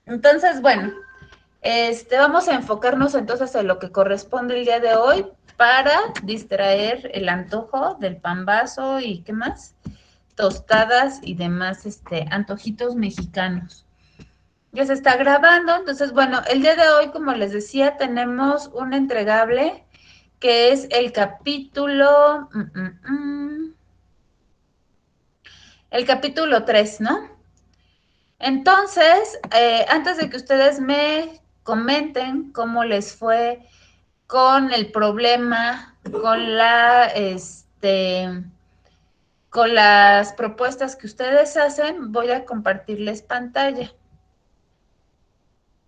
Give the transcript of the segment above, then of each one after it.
Entonces, bueno, vamos a enfocarnos entonces en lo que corresponde el día de hoy para distraer el antojo del pambazo y ¿qué más? Tostadas y demás antojitos mexicanos. Ya se está grabando, entonces bueno, el día de hoy, como les decía, tenemos un entregable que es el capítulo, el capítulo 3, ¿no? Entonces, antes de que ustedes me comenten cómo les fue con el problema, con las propuestas que ustedes hacen, voy a compartirles pantalla.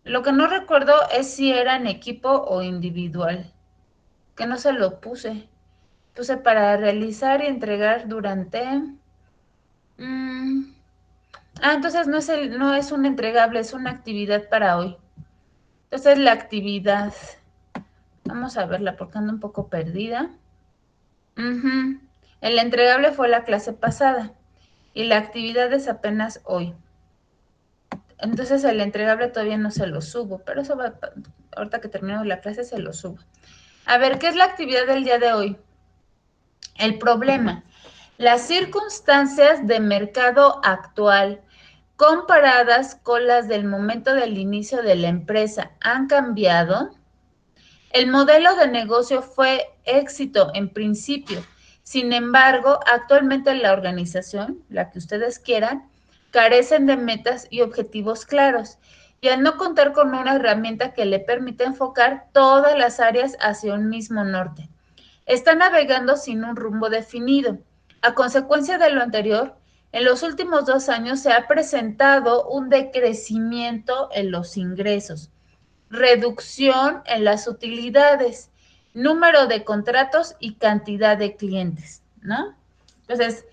Lo que no recuerdo es si era en equipo o individual, que no se lo puse. Puse para realizar y entregar durante... entonces no es un entregable, es una actividad para hoy. Entonces la actividad, vamos a verla porque ando un poco perdida. El entregable fue la clase pasada y la actividad es apenas hoy. Entonces el entregable todavía no se lo subo, pero eso va, ahorita que terminemos la clase se lo subo. A ver, ¿qué es la actividad del día de hoy? El problema. Las circunstancias de mercado actual comparadas con las del momento del inicio de la empresa han cambiado. El modelo de negocio fue éxito en principio. Sin embargo, actualmente la organización, la que ustedes quieran, carecen de metas y objetivos claros. Y al no contar con una herramienta que le permita enfocar todas las áreas hacia un mismo norte, está navegando sin un rumbo definido. A consecuencia de lo anterior, en los últimos 2 años se ha presentado un decrecimiento en los ingresos, reducción en las utilidades, número de contratos y cantidad de clientes, ¿no? Entonces,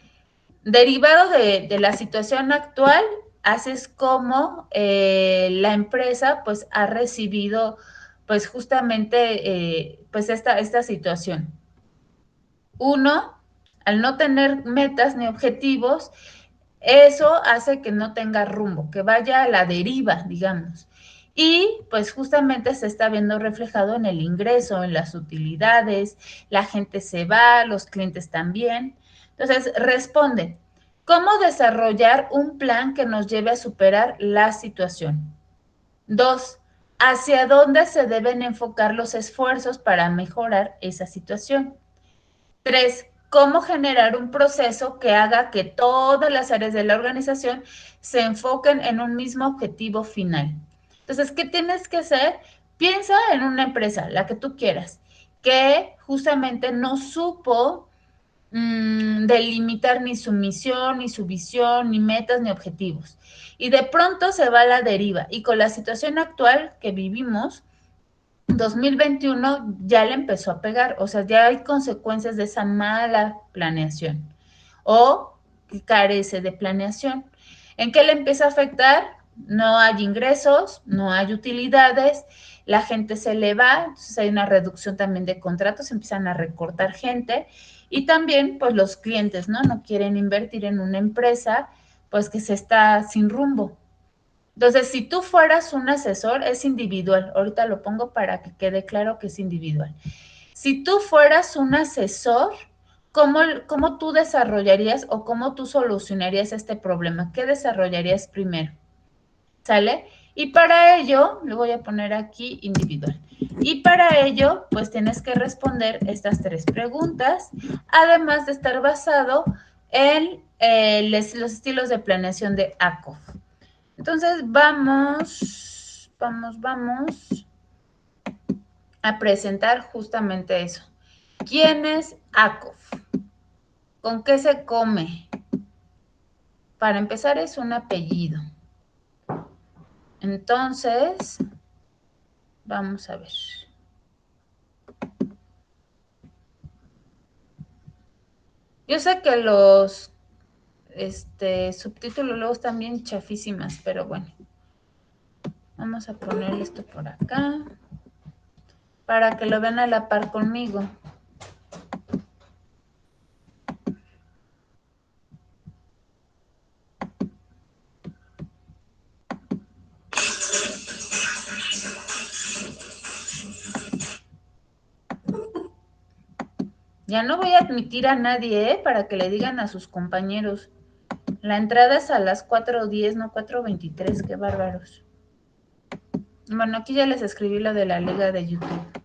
derivado de la situación actual, así es como la empresa pues ha recibido pues justamente pues esta situación. Uno, al no tener metas ni objetivos, eso hace que no tenga rumbo, que vaya a la deriva, digamos. Y pues justamente se está viendo reflejado en el ingreso, en las utilidades, la gente se va, los clientes también. Entonces, responde, ¿cómo desarrollar un plan que nos lleve a superar la situación? 2, ¿hacia dónde se deben enfocar los esfuerzos para mejorar esa situación? 3, cómo generar un proceso que haga que todas las áreas de la organización se enfoquen en un mismo objetivo final. Entonces, ¿qué tienes que hacer? Piensa en una empresa, la que tú quieras, que justamente no supo delimitar ni su misión, ni su visión, ni metas, ni objetivos. Y de pronto se va a la deriva. Y con la situación actual que vivimos, 2021 ya le empezó a pegar, o sea, ya hay consecuencias de esa mala planeación o que carece de planeación. ¿En qué le empieza a afectar? No hay ingresos, no hay utilidades, la gente se le va, entonces hay una reducción también de contratos, empiezan a recortar gente y también pues los clientes, ¿no? No quieren invertir en una empresa pues que se está sin rumbo. Entonces, si tú fueras un asesor, es individual. Ahorita lo pongo para que quede claro que es individual. Si tú fueras un asesor, ¿cómo tú desarrollarías o cómo tú solucionarías este problema? ¿Qué desarrollarías primero? ¿Sale? Y para ello, le voy a poner aquí individual. Y para ello, pues tienes que responder estas 3 preguntas, además de estar basado en los estilos de planeación de ACOF. Entonces vamos a presentar justamente eso. ¿Quién es ACOF? ¿Con qué se come? Para empezar es un apellido. Entonces, vamos a ver. Yo sé que los subtítulos luego están bien chafísimas, pero bueno. Vamos a poner esto por acá para que lo vean a la par conmigo. Ya no voy a admitir a nadie, para que le digan a sus compañeros. La entrada es a las 4:10, no 4:23, qué bárbaros. Bueno, aquí ya les escribí lo de la liga de YouTube.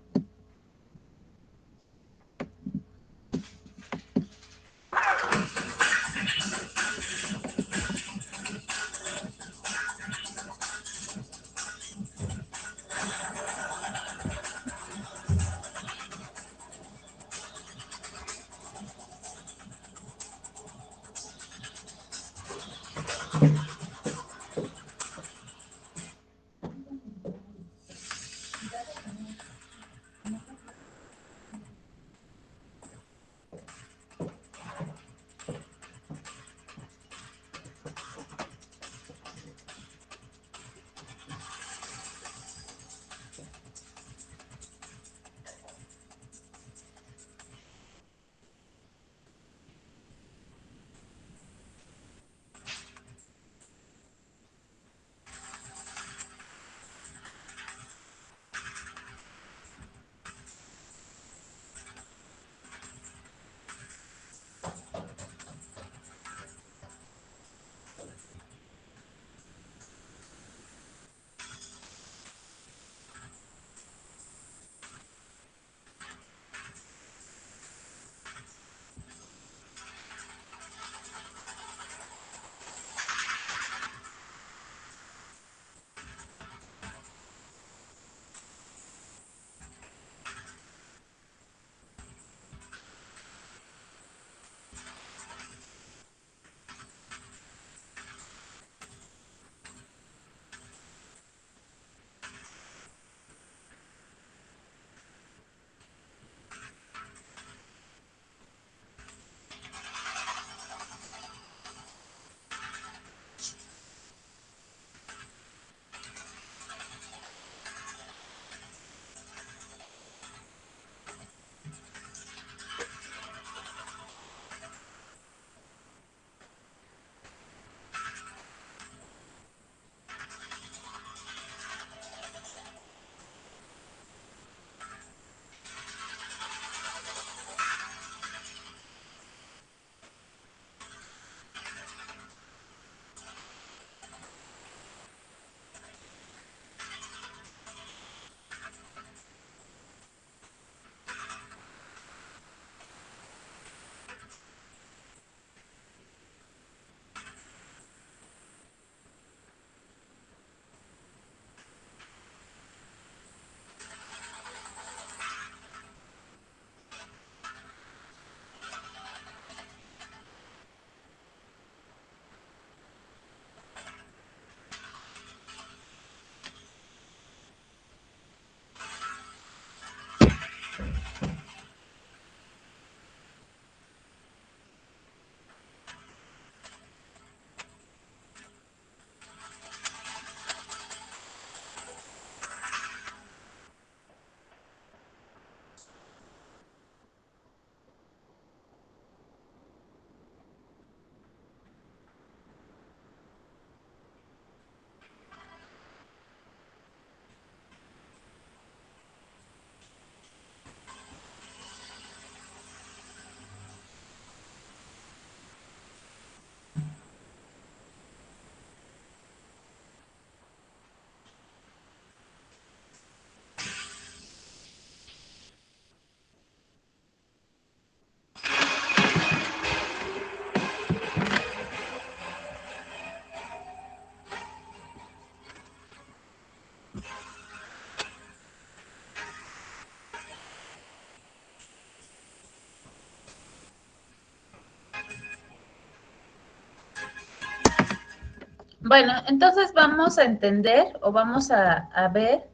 Bueno, entonces vamos a entender o vamos a ver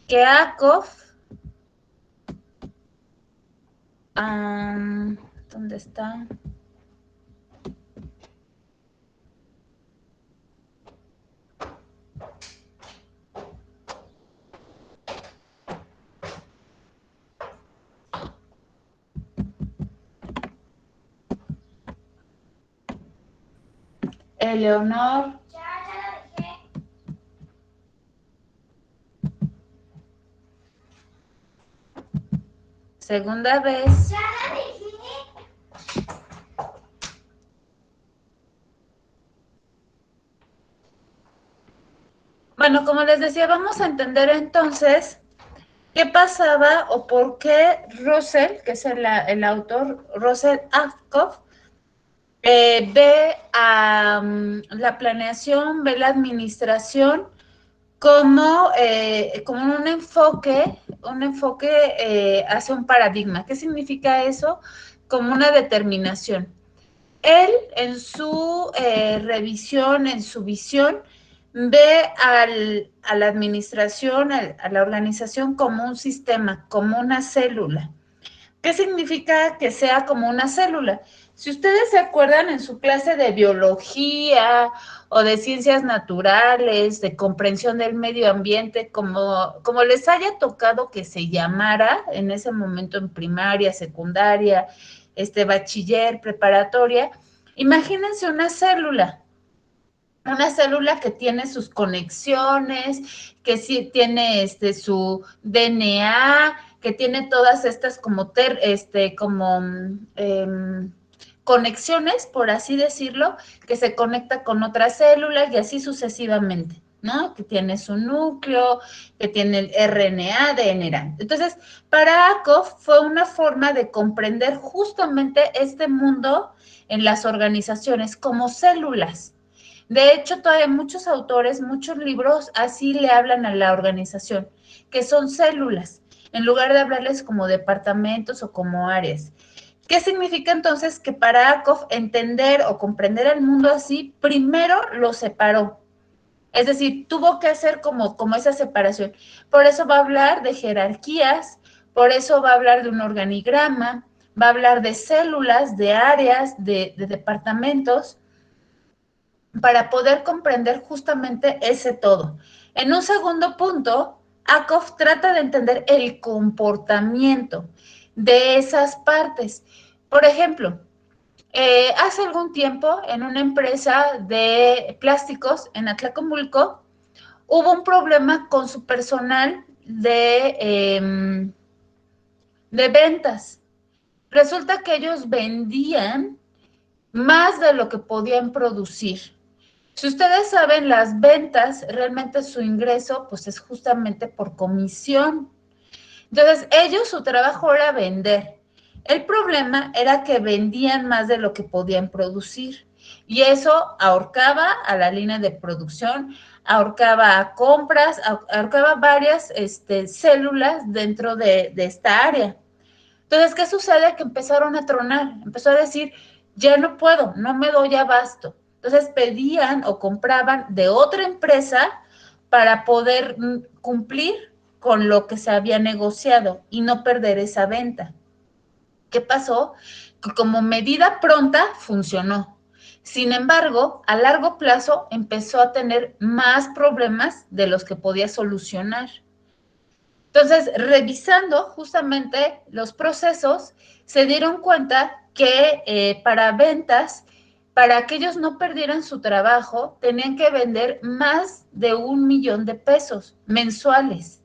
que ACOF, ¿dónde está? Eleonor. Segunda vez. Bueno, como les decía, vamos a entender entonces qué pasaba o por qué Russell, que es el autor, Russell Ackoff, ve a la planeación, ve la administración como un enfoque hacia un paradigma. ¿Qué significa eso? Como una determinación. Él, en su revisión, en su visión, ve a la administración, a la organización como un sistema, como una célula. ¿Qué significa que sea como una célula? Si ustedes se acuerdan en su clase de biología o de ciencias naturales, de comprensión del medio ambiente, como les haya tocado que se llamara en ese momento en primaria, secundaria, bachiller, preparatoria, imagínense una célula que tiene sus conexiones, que sí tiene su DNA, que tiene todas estas conexiones, por así decirlo, que se conecta con otras células y así sucesivamente, ¿no? Que tiene su núcleo, que tiene el RNA, DNA. Entonces, para Ackoff fue una forma de comprender justamente este mundo en las organizaciones como células. De hecho, todavía muchos autores, muchos libros así le hablan a la organización, que son células, en lugar de hablarles como departamentos o como áreas. ¿Qué significa entonces que para Ackoff entender o comprender el mundo así, primero lo separó? Es decir, tuvo que hacer como esa separación. Por eso va a hablar de jerarquías, por eso va a hablar de un organigrama, va a hablar de células, de áreas, de departamentos, para poder comprender justamente ese todo. En un segundo punto, Ackoff trata de entender el comportamiento de esas partes. Por ejemplo, hace algún tiempo en una empresa de plásticos en Atlacomulco hubo un problema con su personal de ventas. Resulta que ellos vendían más de lo que podían producir. Si ustedes saben, las ventas, realmente su ingreso, pues es justamente por comisión. Entonces, ellos, su trabajo era vender. El problema era que vendían más de lo que podían producir. Y eso ahorcaba a la línea de producción, ahorcaba a compras, ahorcaba varias células dentro de esta área. Entonces, ¿qué sucede? Que empezaron a tronar, empezó a decir, ya no puedo, no me doy abasto. Entonces pedían o compraban de otra empresa para poder cumplir con lo que se había negociado y no perder esa venta. ¿Qué pasó? Que como medida pronta funcionó. Sin embargo, a largo plazo empezó a tener más problemas de los que podía solucionar. Entonces, revisando justamente los procesos, se dieron cuenta que para ventas, para que ellos no perdieran su trabajo, tenían que vender más de 1 millón de pesos mensuales.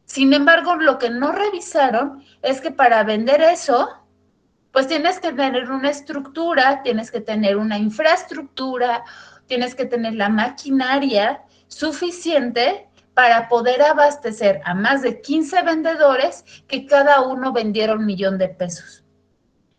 Sin embargo, lo que no revisaron es que para vender eso, pues tienes que tener una estructura, tienes que tener una infraestructura, tienes que tener la maquinaria suficiente para poder abastecer a más de 15 vendedores que cada uno vendiera 1 millón de pesos.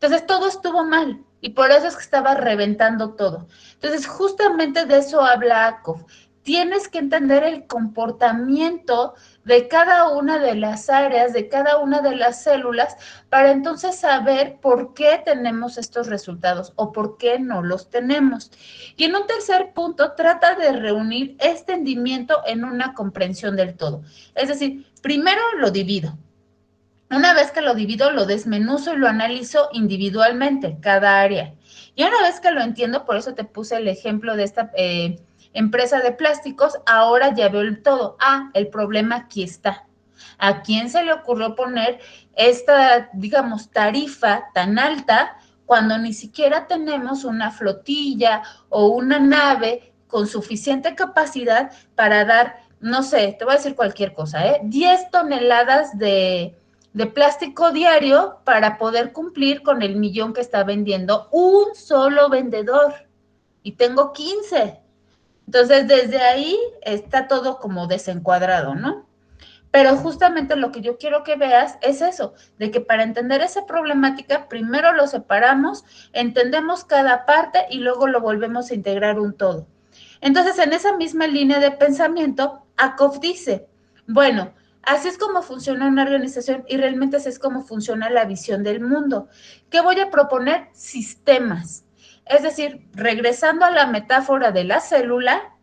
Entonces todo estuvo mal y por eso es que estaba reventando todo. Entonces justamente de eso habla Ackoff. Tienes que entender el comportamiento de cada una de las áreas, de cada una de las células, para entonces saber por qué tenemos estos resultados o por qué no los tenemos. Y en un tercer punto, trata de reunir este entendimiento en una comprensión del todo. Es decir, primero lo divido. Una vez que lo divido, lo desmenuzo y lo analizo individualmente, cada área. Y una vez que lo entiendo, por eso te puse el ejemplo de esta empresa de plásticos, ahora ya veo el todo. Ah, el problema aquí está. ¿A quién se le ocurrió poner esta, digamos, tarifa tan alta cuando ni siquiera tenemos una flotilla o una nave con suficiente capacidad para dar, no sé, te voy a decir cualquier cosa, 10 toneladas de plástico diario para poder cumplir con el 1 millón que está vendiendo un solo vendedor? Y tengo 15. Entonces, desde ahí está todo como desencuadrado, ¿no? Pero justamente lo que yo quiero que veas es eso, de que para entender esa problemática, primero lo separamos, entendemos cada parte y luego lo volvemos a integrar un todo. Entonces, en esa misma línea de pensamiento, Akov dice, bueno, así es como funciona una organización y realmente así es como funciona la visión del mundo. ¿Qué voy a proponer? Sistemas. Es decir, regresando a la metáfora de la célula,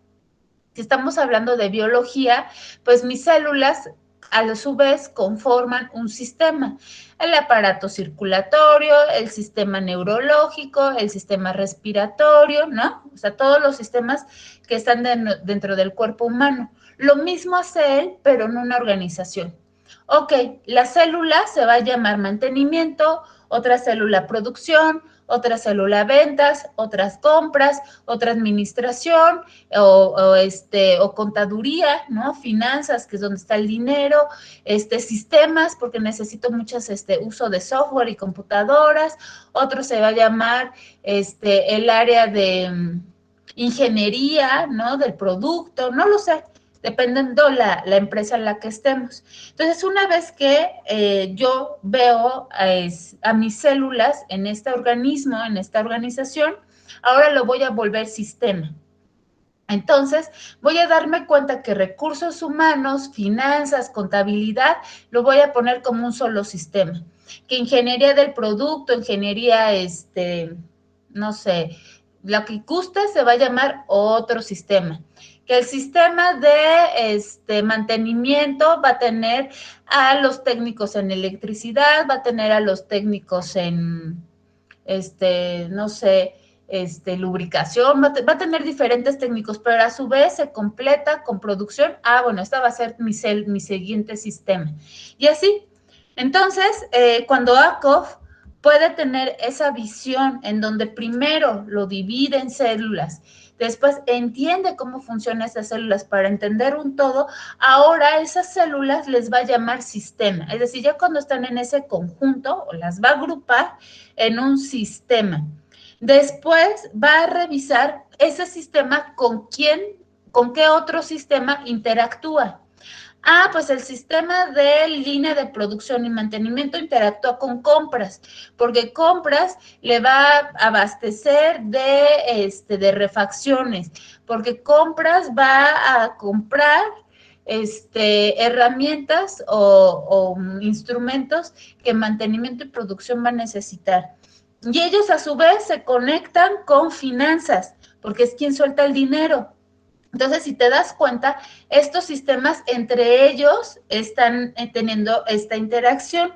si estamos hablando de biología, pues mis células a su vez conforman un sistema, el aparato circulatorio, el sistema neurológico, el sistema respiratorio, ¿no? O sea, todos los sistemas que están dentro del cuerpo humano. Lo mismo hace él, pero en una organización. Ok, la célula se va a llamar mantenimiento, otra célula producción, otra célula ventas, otras compras, otra administración o contaduría, ¿no? Finanzas, que es donde está el dinero, sistemas, porque necesito muchas uso de software y computadoras, otro se va a llamar el área de ingeniería, ¿no? Del producto, no lo sé, dependiendo la empresa en la que estemos. Entonces, una vez que yo veo a mis células en este organismo, en esta organización, ahora lo voy a volver sistema. Entonces, voy a darme cuenta que recursos humanos, finanzas, contabilidad, lo voy a poner como un solo sistema. Que ingeniería del producto, ingeniería, no sé, lo que guste se va a llamar otro sistema. Que el sistema de mantenimiento va a tener a los técnicos en electricidad, va a tener a los técnicos en, no sé, lubricación, va a tener diferentes técnicos, pero a su vez se completa con producción. Ah, bueno, esta va a ser mi siguiente sistema. Y así. Entonces, cuando Akov puede tener esa visión en donde primero lo divide en células, después entiende cómo funcionan esas células para entender un todo, ahora esas células les va a llamar sistema. Es decir, ya cuando están en ese conjunto, o las va a agrupar en un sistema. Después va a revisar ese sistema con qué otro sistema interactúa. Ah, pues el sistema de línea de producción y mantenimiento interactúa con compras, porque compras le va a abastecer de refacciones, porque compras va a comprar herramientas o instrumentos que mantenimiento y producción va a necesitar. Y ellos a su vez se conectan con finanzas, porque es quien suelta el dinero. Entonces, si te das cuenta, estos sistemas entre ellos están teniendo esta interacción.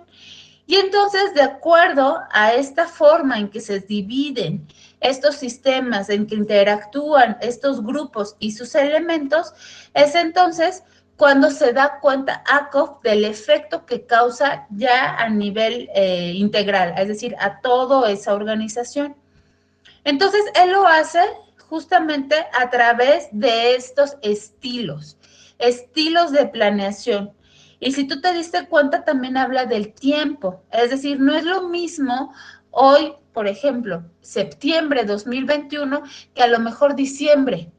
Y entonces, de acuerdo a esta forma en que se dividen estos sistemas, en que interactúan estos grupos y sus elementos, es entonces cuando se da cuenta Akov del efecto que causa ya a nivel integral, es decir, a toda esa organización. Entonces, él lo hace justamente a través de estos estilos de planeación. Y si tú te diste cuenta, también habla del tiempo. Es decir, no es lo mismo hoy, por ejemplo, septiembre 2021, que a lo mejor diciembre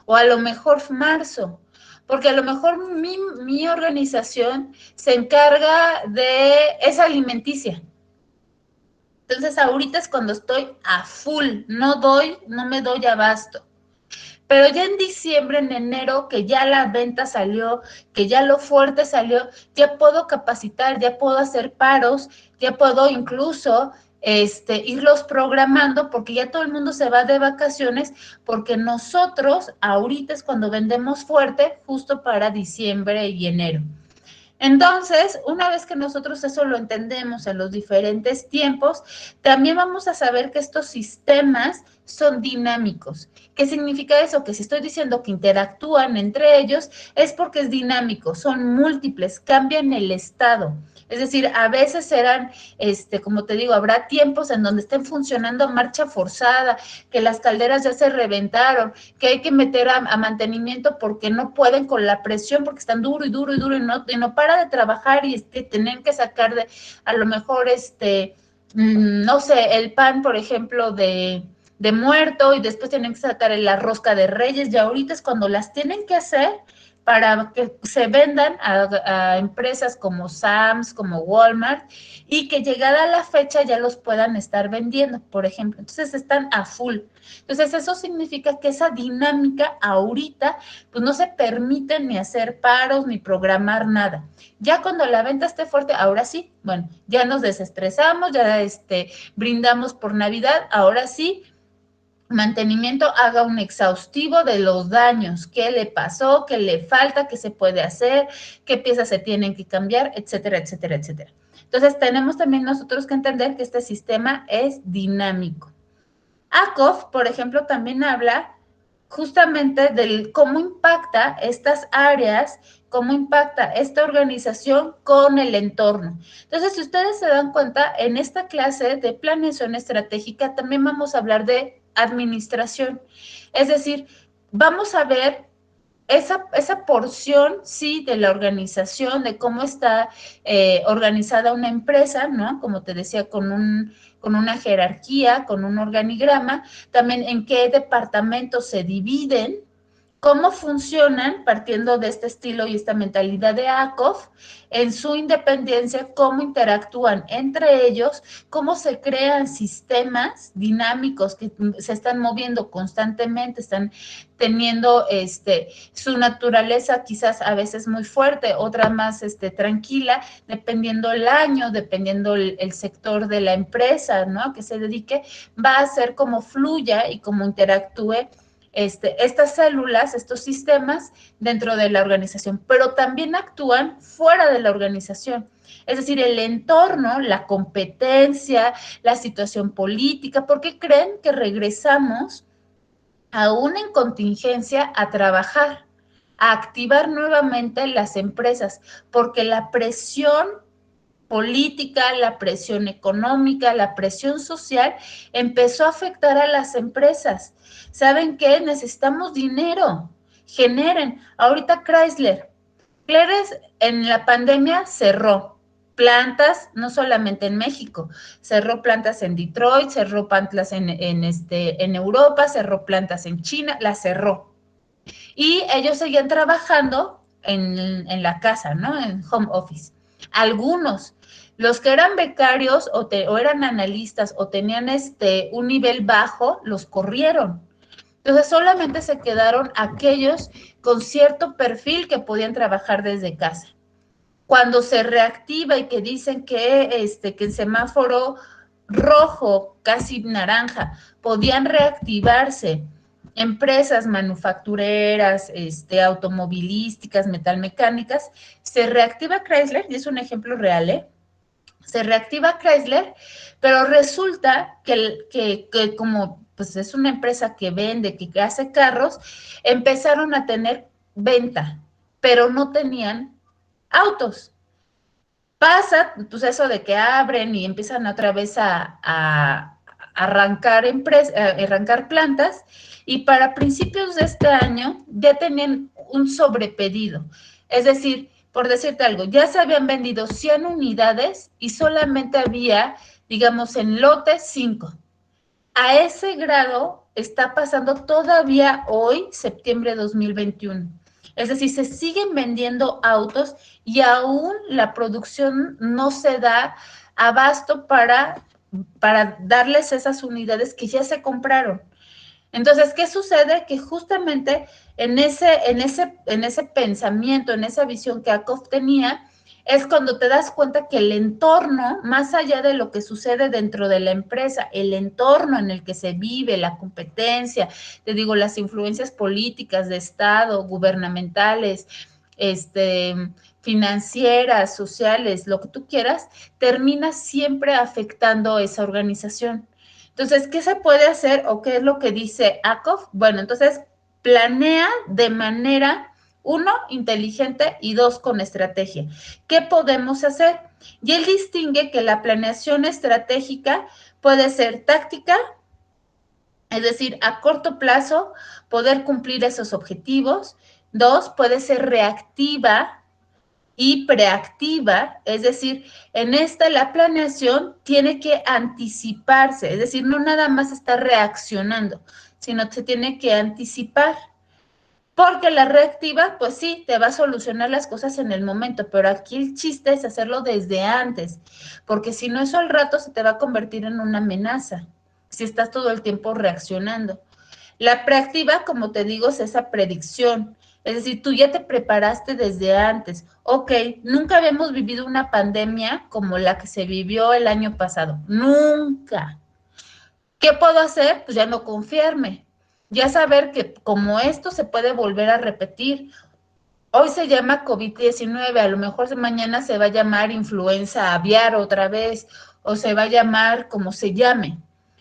o a lo mejor marzo. Porque a lo mejor mi organización se encarga de esa alimenticia. Entonces, ahorita es cuando estoy a full, no me doy abasto. Pero ya en diciembre, en enero, que ya la venta salió, que ya lo fuerte salió, ya puedo capacitar, ya puedo hacer paros, ya puedo incluso irlos programando, porque ya todo el mundo se va de vacaciones, porque nosotros ahorita es cuando vendemos fuerte, justo para diciembre y enero. Entonces, una vez que nosotros eso lo entendemos en los diferentes tiempos, también vamos a saber que estos sistemas son dinámicos. ¿Qué significa eso? Que si estoy diciendo que interactúan entre ellos, es porque es dinámico, son múltiples, cambian el estado. Es decir, a veces serán, como te digo, habrá tiempos en donde estén funcionando a marcha forzada, que las calderas ya se reventaron, que hay que meter a mantenimiento porque no pueden con la presión, porque están duro y duro y duro y no para de trabajar y tienen que sacar a lo mejor, no sé, el pan, por ejemplo, de de Muerto y después tienen que sacar la rosca de Reyes, y ahorita es cuando las tienen que hacer para que se vendan a empresas como Sam's, como Walmart, y que llegada la fecha ya los puedan estar vendiendo, por ejemplo. Entonces están a full. Entonces eso significa que esa dinámica ahorita, pues no se permite ni hacer paros ni programar nada. Ya cuando la venta esté fuerte, ahora sí, bueno, ya nos desestresamos, ya brindamos por Navidad, ahora sí, mantenimiento, haga un exhaustivo de los daños, qué le pasó, qué le falta, qué se puede hacer, qué piezas se tienen que cambiar, etcétera, etcétera, etcétera. Entonces, tenemos también nosotros que entender que este sistema es dinámico. ACOF, por ejemplo, también habla justamente del cómo impacta estas áreas, cómo impacta esta organización con el entorno. Entonces, si ustedes se dan cuenta, en esta clase de planeación estratégica también vamos a hablar de administración. Es decir, vamos a ver esa porción, sí, de la organización, de cómo está organizada una empresa, ¿no? Como te decía, con una jerarquía, con un organigrama, también en qué departamentos se dividen, cómo funcionan, partiendo de este estilo y esta mentalidad de ACOF, en su independencia, cómo interactúan entre ellos, cómo se crean sistemas dinámicos que se están moviendo constantemente, están teniendo su naturaleza quizás a veces muy fuerte, otra más tranquila, dependiendo el año, dependiendo el sector de la empresa, ¿no? Que se dedique, va a ser como fluya y cómo interactúe estas células, estos sistemas dentro de la organización, pero también actúan fuera de la organización. Es decir, el entorno, la competencia, la situación política. ¿Por qué creen que regresamos aún en contingencia a trabajar, a activar nuevamente las empresas? Porque la presión política, la presión económica, la presión social empezó a afectar a las empresas. ¿Saben qué? Necesitamos dinero. Generen. Ahorita Chrysler en la pandemia cerró plantas, no solamente en México, cerró plantas en Detroit, cerró plantas en Europa, cerró plantas en China, las cerró. Y ellos seguían trabajando en la casa, ¿no? En home office. Algunos, los que eran becarios o eran analistas o tenían un nivel bajo, los corrieron. Entonces solamente se quedaron aquellos con cierto perfil que podían trabajar desde casa. Cuando se reactiva y que dicen que en semáforo rojo, casi naranja, podían reactivarse empresas manufactureras, automovilísticas, metalmecánicas, se reactiva Chrysler, y es un ejemplo real, ¿eh? Se reactiva Chrysler, pero resulta que como pues es una empresa que vende, que hace carros, empezaron a tener venta, pero no tenían autos. Pasa, pues eso de que abren y empiezan otra vez a arrancar plantas, y para principios de este año ya tenían un sobrepedido. Es decir, por decirte algo, ya se habían vendido 100 unidades y solamente había, digamos, en lote 5. A ese grado está pasando todavía hoy, septiembre de 2021. Es decir, se siguen vendiendo autos y aún la producción no se da abasto para darles esas unidades que ya se compraron. Entonces, ¿qué sucede? Que justamente en ese pensamiento, en esa visión que ACOF tenía, es cuando te das cuenta que el entorno, más allá de lo que sucede dentro de la empresa, el entorno en el que se vive, la competencia, te digo, las influencias políticas de Estado, gubernamentales, financieras, sociales, lo que tú quieras, termina siempre afectando esa organización. Entonces, ¿qué se puede hacer o qué es lo que dice ACOF? Bueno, entonces planea de manera, uno, inteligente y dos, con estrategia. ¿Qué podemos hacer? Y él distingue que la planeación estratégica puede ser táctica, es decir, a corto plazo, poder cumplir esos objetivos. Dos, puede ser reactiva, y preactiva, es decir, en esta la planeación tiene que anticiparse, es decir, no nada más está reaccionando, sino se tiene que anticipar. Porque la reactiva, pues sí, te va a solucionar las cosas en el momento, pero aquí el chiste es hacerlo desde antes, porque si no, eso al rato se te va a convertir en una amenaza, si estás todo el tiempo reaccionando. La preactiva, como te digo, es esa predicción, es decir, tú ya te preparaste desde antes. Ok, nunca habíamos vivido una pandemia como la que se vivió el año pasado, nunca. ¿Qué puedo hacer? Pues ya no confiarme, ya saber que como esto se puede volver a repetir. Hoy se llama COVID-19, a lo mejor mañana se va a llamar influenza aviar otra vez, o se va a llamar como se llame.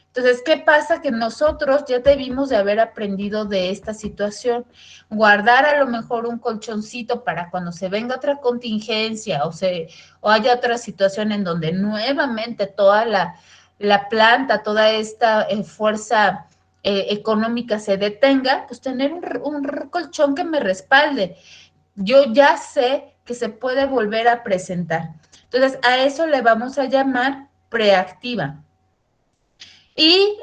Entonces, ¿qué pasa? Que nosotros ya debimos de haber aprendido de esta situación, guardar a lo mejor un colchoncito para cuando se venga otra contingencia o haya otra situación en donde nuevamente toda la planta, toda esta fuerza económica se detenga, pues tener un colchón que me respalde. Yo ya sé que se puede volver a presentar. Entonces, a eso le vamos a llamar preactiva. ¿Y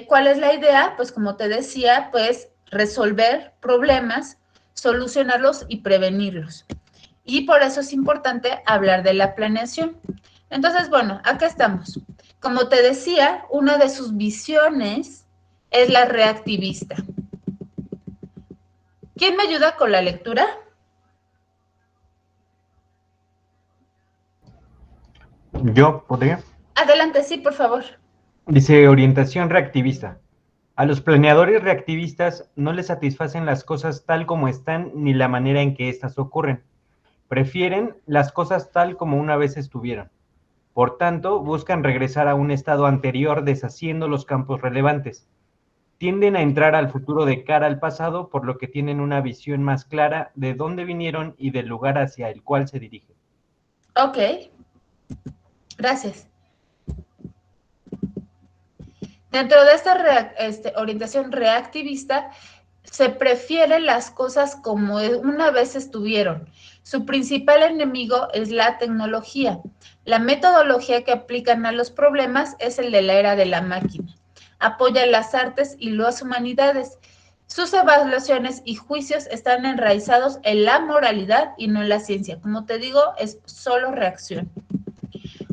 cuál es la idea? Pues como te decía, pues resolver problemas, solucionarlos y prevenirlos. Y por eso es importante hablar de la planeación. Entonces, bueno, acá estamos. Como te decía, una de sus visiones es la reactivista. ¿Quién me ayuda con la lectura? Yo podría. Adelante, sí, por favor. Dice orientación reactivista. A los planeadores reactivistas no les satisfacen las cosas tal como están ni la manera en que éstas ocurren. Prefieren las cosas tal como una vez estuvieron. Por tanto, buscan regresar a un estado anterior deshaciendo los campos relevantes. Tienden a entrar al futuro de cara al pasado, por lo que tienen una visión más clara de dónde vinieron y del lugar hacia el cual se dirigen. Ok, gracias. Dentro de esta orientación reactivista, se prefieren las cosas como una vez estuvieron. Su principal enemigo es la tecnología. La metodología que aplican a los problemas es el de la era de la máquina. Apoya las artes y las humanidades. Sus evaluaciones y juicios están enraizados en la moralidad y no en la ciencia. Como te digo, es solo reacción.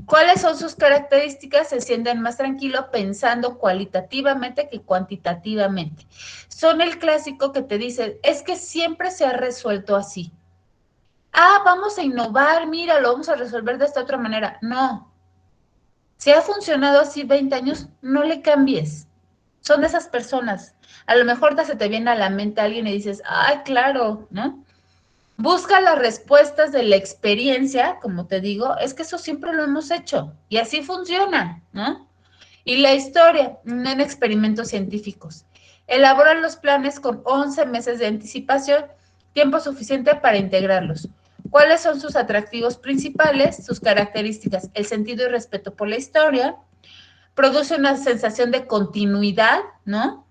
¿Cuáles son sus características? Se sienten más tranquilos pensando cualitativamente que cuantitativamente. Son el clásico que te dice, es que siempre se ha resuelto así. Ah, vamos a innovar, mira, lo vamos a resolver de esta otra manera. No. Si ha funcionado así 20 años, no le cambies. Son de esas personas. A lo mejor se te viene a la mente alguien y dices, ay, claro, ¿no? Busca las respuestas de la experiencia, como te digo, es que eso siempre lo hemos hecho y así funciona, ¿no? Y la historia, en experimentos científicos. Elaboran los planes con 11 meses de anticipación, tiempo suficiente para integrarlos. ¿Cuáles son sus atractivos principales? Sus características, el sentido y respeto por la historia, produce una sensación de continuidad, ¿no?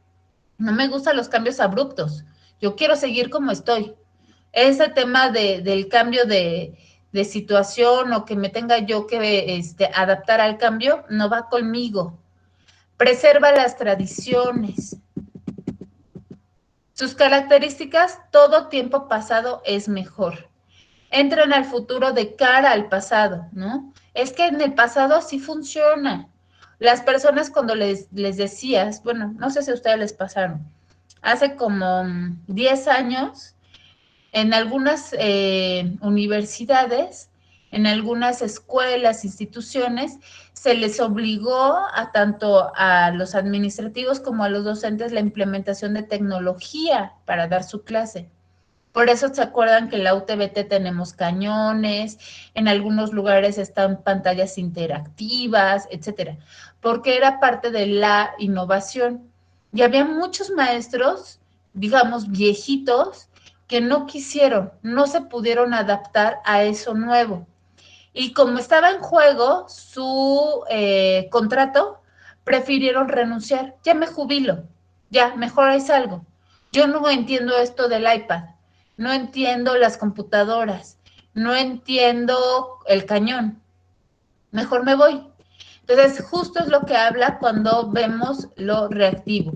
No me gustan los cambios abruptos, yo quiero seguir como estoy. Ese tema del cambio de situación o que me tenga yo que adaptar al cambio, no va conmigo. Preserva las tradiciones. Sus características, todo tiempo pasado es mejor. Entran al futuro de cara al pasado, ¿no? Es que en el pasado sí funciona. Las personas cuando les decías, bueno, no sé si a ustedes les pasaron, hace como 10 años, en algunas universidades, en algunas escuelas, instituciones, se les obligó a tanto a los administrativos como a los docentes la implementación de tecnología para dar su clase. Por eso se acuerdan que en la UTBT tenemos cañones, en algunos lugares están pantallas interactivas, etcétera, porque era parte de la innovación. Y había muchos maestros, digamos, viejitos, que no quisieron, no se pudieron adaptar a eso nuevo. Y como estaba en juego su contrato, prefirieron renunciar. Ya me jubilo, ya, mejor ahí salgo. Yo no entiendo esto del iPad, no entiendo las computadoras, no entiendo el cañón, mejor me voy. Entonces, justo es lo que habla cuando vemos lo reactivo.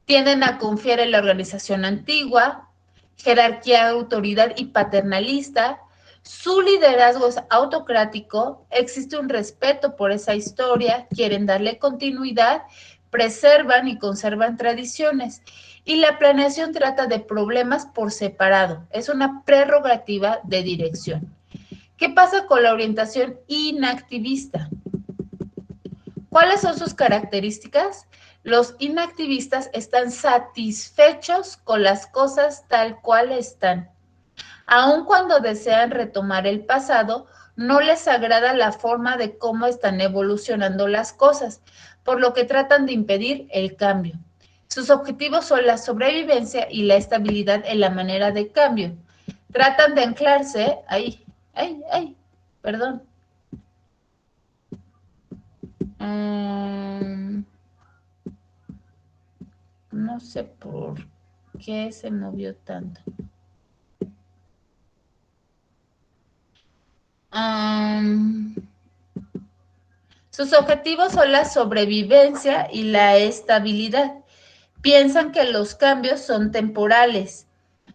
Tienden a confiar en la organización antigua, jerarquía, autoridad y paternalista. Su liderazgo es autocrático, existe un respeto por esa historia, quieren darle continuidad, preservan y conservan tradiciones. Y la planeación trata de problemas por separado, es una prerrogativa de dirección. ¿Qué pasa con la orientación inactivista? ¿Cuáles son sus características? Los inactivistas están satisfechos con las cosas tal cual están. Aun cuando desean retomar el pasado, no les agrada la forma de cómo están evolucionando las cosas, por lo que tratan de impedir el cambio. Sus objetivos son la sobrevivencia y la estabilidad en la manera de cambio. Tratan de anclarse, perdón. No sé por qué se movió tanto. Sus objetivos son la sobrevivencia y la estabilidad. Piensan que los cambios son temporales.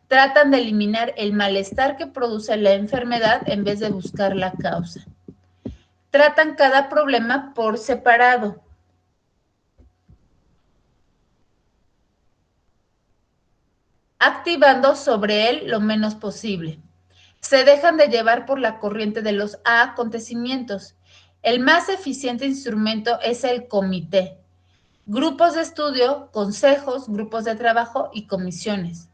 Tratan de eliminar el malestar que produce la enfermedad en vez de buscar la causa. Tratan cada problema por separado. Activando sobre él lo menos posible. Se dejan de llevar por la corriente de los acontecimientos. El más eficiente instrumento es el comité. Grupos de estudio, consejos, grupos de trabajo y comisiones.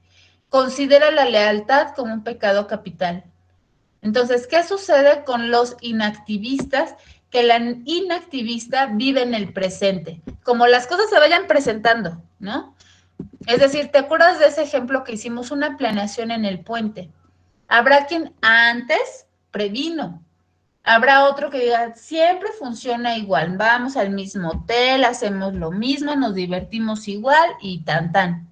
Considera la lealtad como un pecado capital. Entonces, ¿qué sucede con los inactivistas? Que la inactivista vive en el presente, como las cosas se vayan presentando, ¿no? Es decir, ¿te acuerdas de ese ejemplo que hicimos una planeación en el puente? Habrá quien antes previno. Habrá otro que diga, siempre funciona igual, vamos al mismo hotel, hacemos lo mismo, nos divertimos igual y tan tan.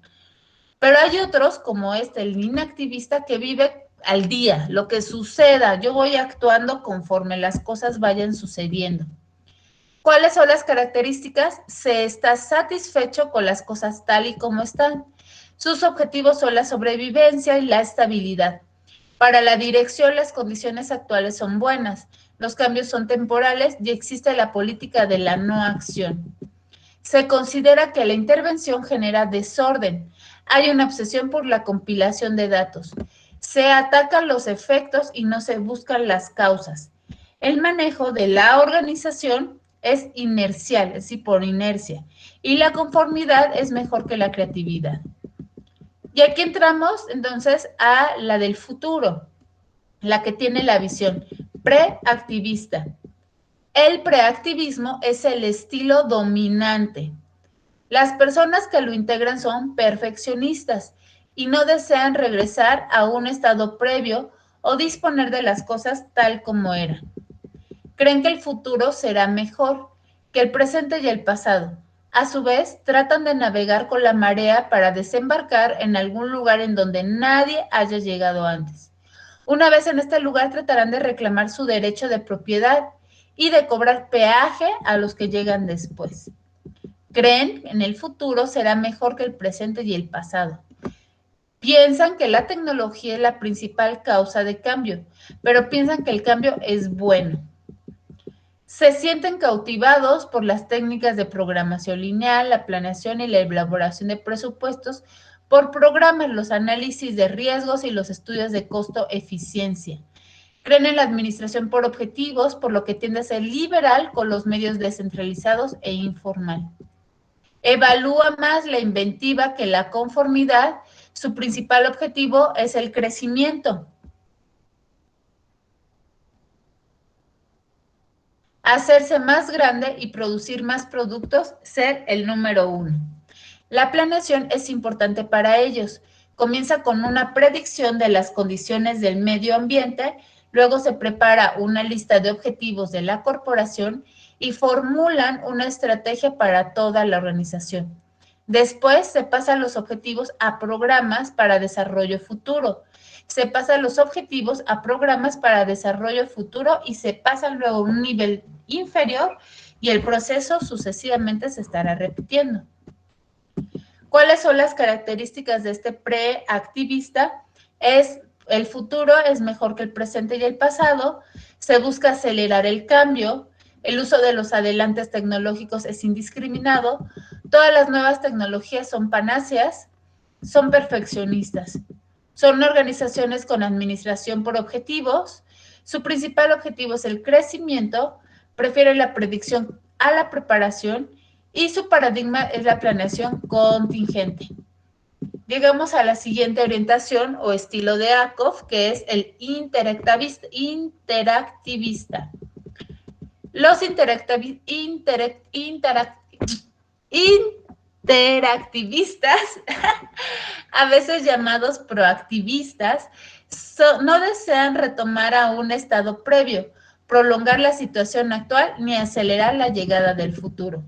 Pero hay otros, como el inactivista, que vive al día, lo que suceda, yo voy actuando conforme las cosas vayan sucediendo. ¿Cuáles son las características? Se está satisfecho con las cosas tal y como están. Sus objetivos son la sobrevivencia y la estabilidad. Para la dirección, las condiciones actuales son buenas, los cambios son temporales y existe la política de la no acción. Se considera que la intervención genera desorden. Hay una obsesión por la compilación de datos. Se atacan los efectos y no se buscan las causas. El manejo de la organización es inercial, es decir, por inercia. Y la conformidad es mejor que la creatividad. Y aquí entramos entonces a la del futuro, la que tiene la visión preactivista. El preactivismo es el estilo dominante. Las personas que lo integran son perfeccionistas y no desean regresar a un estado previo o disponer de las cosas tal como eran. Creen que el futuro será mejor que el presente y el pasado. A su vez, tratan de navegar con la marea para desembarcar en algún lugar en donde nadie haya llegado antes. Una vez en este lugar, tratarán de reclamar su derecho de propiedad y de cobrar peaje a los que llegan después. Creen que en el futuro será mejor que el presente y el pasado. Piensan que la tecnología es la principal causa de cambio, pero piensan que el cambio es bueno. Se sienten cautivados por las técnicas de programación lineal, la planeación y la elaboración de presupuestos por programas, los análisis de riesgos y los estudios de costo-eficiencia. Creen en la administración por objetivos, por lo que tiende a ser liberal con los medios descentralizados e informal. Evalúa más la inventiva que la conformidad. Su principal objetivo es el crecimiento. Hacerse más grande y producir más productos, ser el número 1. La planeación es importante para ellos. Comienza con una predicción de las condiciones del medio ambiente, luego se prepara una lista de objetivos de la corporación y formulan una estrategia para toda la organización. Después se pasan los objetivos a programas para desarrollo futuro. se pasan los objetivos a programas para desarrollo futuro y se pasan luego a un nivel inferior y el proceso sucesivamente se estará repitiendo. ¿Cuáles son las características de este preactivista? El futuro es mejor que el presente y el pasado, se busca acelerar el cambio, el uso de los adelantes tecnológicos es indiscriminado, todas las nuevas tecnologías son panaceas, son perfeccionistas, son organizaciones con administración por objetivos, su principal objetivo es el crecimiento, prefieren la predicción a la preparación y su paradigma es la planeación contingente. Llegamos a la siguiente orientación o estilo de Akov, que es el interactivista. Los interactivistas, a veces llamados proactivistas, no desean retomar a un estado previo, prolongar la situación actual ni acelerar la llegada del futuro.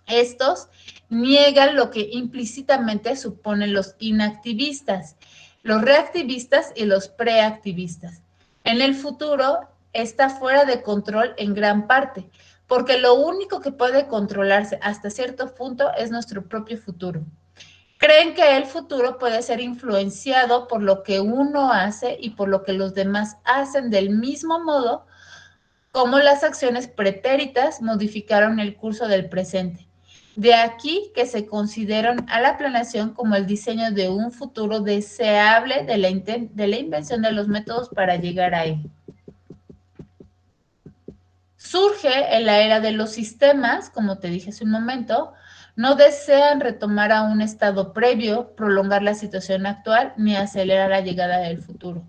Estos niegan lo que implícitamente suponen los inactivistas, los reactivistas y los preactivistas. En el futuro está fuera de control en gran parte, porque lo único que puede controlarse hasta cierto punto es nuestro propio futuro. Creen que el futuro puede ser influenciado por lo que uno hace y por lo que los demás hacen del mismo modo como las acciones pretéritas modificaron el curso del presente. De aquí que se consideran a la planeación como el diseño de un futuro deseable de la invención de los métodos para llegar a él. Surge en la era de los sistemas, como te dije hace un momento, no desean retomar a un estado previo, prolongar la situación actual, ni acelerar la llegada del futuro.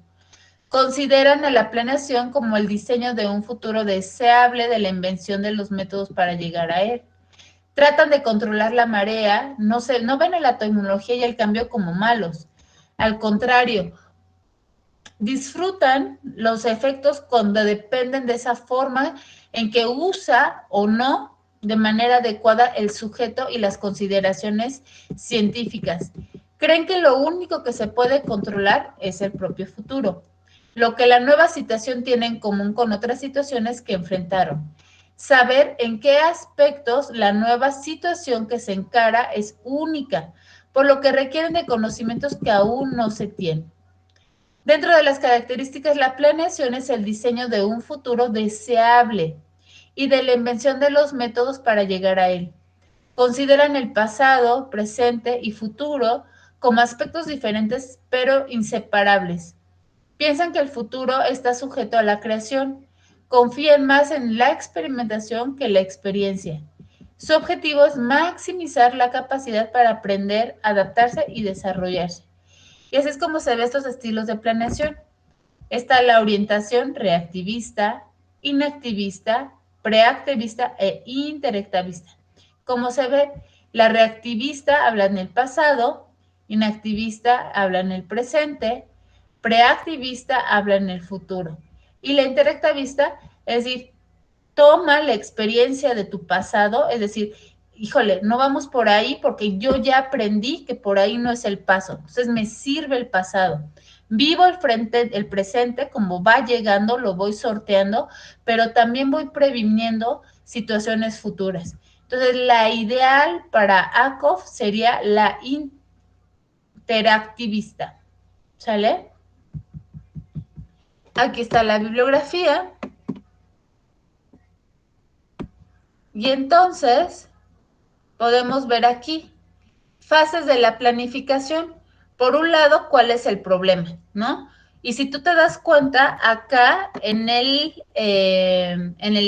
Consideran a la planeación como el diseño de un futuro deseable de la invención de los métodos para llegar a él. Tratan de controlar la marea, no ven a la tecnología y el cambio como malos. Al contrario, disfrutan los efectos cuando dependen de esa forma en que usa o no de manera adecuada el sujeto y las consideraciones científicas. Creen que lo único que se puede controlar es el propio futuro, lo que la nueva situación tiene en común con otras situaciones que enfrentaron. Saber en qué aspectos la nueva situación que se encara es única, por lo que requieren de conocimientos que aún no se tienen. Dentro de las características, la planeación es el diseño de un futuro deseable y de la invención de los métodos para llegar a él. Consideran el pasado, presente y futuro como aspectos diferentes pero inseparables. Piensan que el futuro está sujeto a la creación. Confían más en la experimentación que la experiencia. Su objetivo es maximizar la capacidad para aprender, adaptarse y desarrollarse. Y así es como se ven estos estilos de planeación. Está la orientación reactivista, inactivista, preactivista e interactivista. Como se ve, la reactivista habla en el pasado, inactivista habla en el presente, preactivista habla en el futuro. Y la interactivista, es decir, toma la experiencia de tu pasado, es decir, híjole, no vamos por ahí porque yo ya aprendí que por ahí no es el paso. Entonces me sirve el pasado. Vivo el presente, como va llegando, lo voy sorteando, pero también voy previniendo situaciones futuras. Entonces, la ideal para Akov sería la interactivista. ¿Sale? Aquí está la bibliografía. Y entonces podemos ver aquí fases de la planificación. Por un lado, ¿cuál es el problema? ¿No? Y si tú te das cuenta, acá en el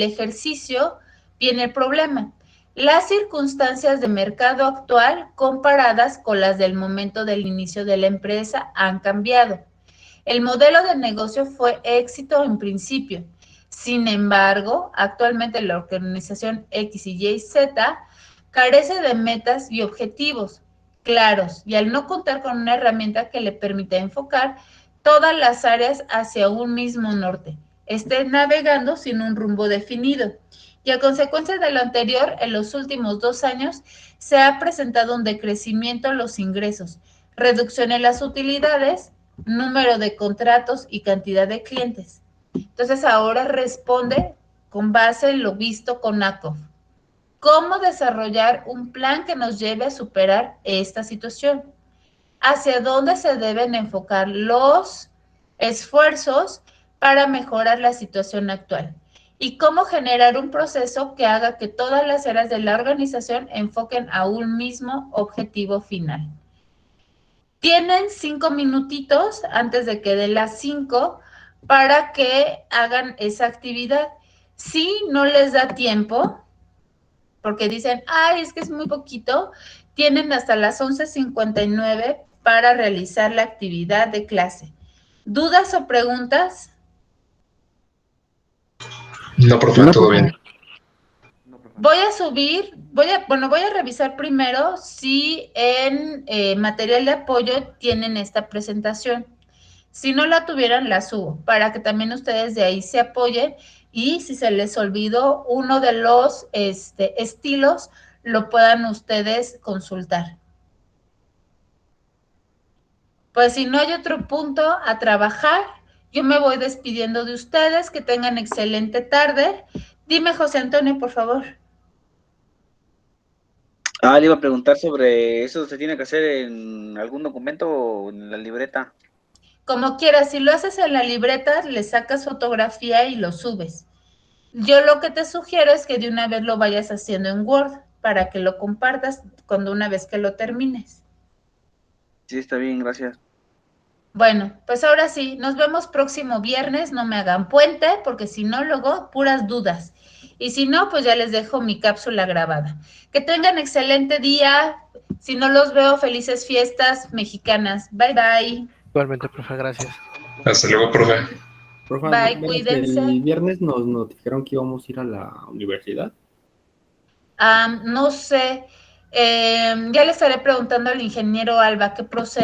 ejercicio viene el problema. Las circunstancias de mercado actual comparadas con las del momento del inicio de la empresa han cambiado. El modelo de negocio fue éxito en principio. Sin embargo, actualmente la organización X y Y Z carece de metas y objetivos claros y al no contar con una herramienta que le permita enfocar todas las áreas hacia un mismo norte, esté navegando sin un rumbo definido. Y a consecuencia de lo anterior, en los últimos 2 años se ha presentado un decrecimiento en los ingresos, reducción en las utilidades, número de contratos y cantidad de clientes. Entonces ahora responde con base en lo visto con ACOF. ¿Cómo desarrollar un plan que nos lleve a superar esta situación? ¿Hacia dónde se deben enfocar los esfuerzos para mejorar la situación actual? ¿Y cómo generar un proceso que haga que todas las áreas de la organización enfoquen a un mismo objetivo final? Tienen 5 minutitos antes de que den las 5 para que hagan esa actividad. Si no les da tiempo, porque dicen, ay, es que es muy poquito, tienen hasta las 11:59 para realizar la actividad de clase. ¿Dudas o preguntas? No, profe, todo bien. Voy a subir, voy a revisar primero si en material de apoyo tienen esta presentación. Si no la tuvieran, la subo, para que también ustedes de ahí se apoyen y si se les olvidó uno de los estilos, lo puedan ustedes consultar. Pues si no hay otro punto a trabajar, yo me voy despidiendo de ustedes, que tengan excelente tarde. Dime, José Antonio, por favor. Le iba a preguntar sobre eso, ¿se tiene que hacer en algún documento o en la libreta? Como quieras, si lo haces en la libreta, le sacas fotografía y lo subes. Yo lo que te sugiero es que de una vez lo vayas haciendo en Word para que lo compartas cuando una vez que lo termines. Sí, está bien, gracias. Bueno, pues ahora sí, nos vemos próximo viernes, no me hagan puente, porque si no, luego puras dudas. Y si no, pues ya les dejo mi cápsula grabada. Que tengan excelente día. Si no los veo, felices fiestas mexicanas. Bye, bye. Igualmente, profe, gracias. Hasta luego, profe. Profe, Bye, verás, cuídense. el viernes nos dijeron que íbamos a ir a la universidad. No sé. Ya le estaré preguntando al ingeniero Alba qué procede.